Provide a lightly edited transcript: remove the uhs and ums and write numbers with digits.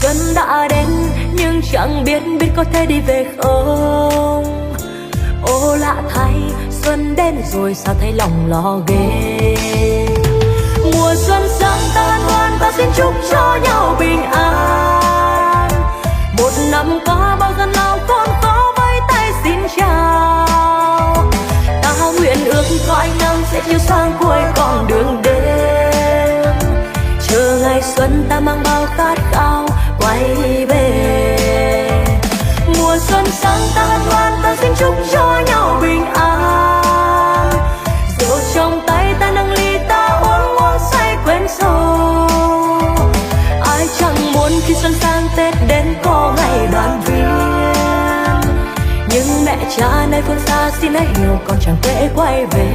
Xuân đã đến nhưng chẳng biết có thể đi về không. Ô lạ thay, xuân đến rồi sao thấy lòng lo ghê. Mùa xuân sang ta hân hoan, ta xin chúc cho nhau bình an. Một năm qua bao gian lao con khó với tay xin chào. Ta nguyện ước có ánh nắng sẽ chiếu sáng cuối con đường đêm. Chờ ngày xuân ta mang bao khát khao quay về. Mùa xuân sang ta hân hoan, ta xin chúc cho nhau bình an. Rượu trong tay ta nâng ly, ta uống uống say quên sầu. Ai chẳng muốn khi xuân sang Tết đến có ngày đoàn viên. Nhưng mẹ cha nơi phương xa xin hãy hiểu con chẳng thể quay về.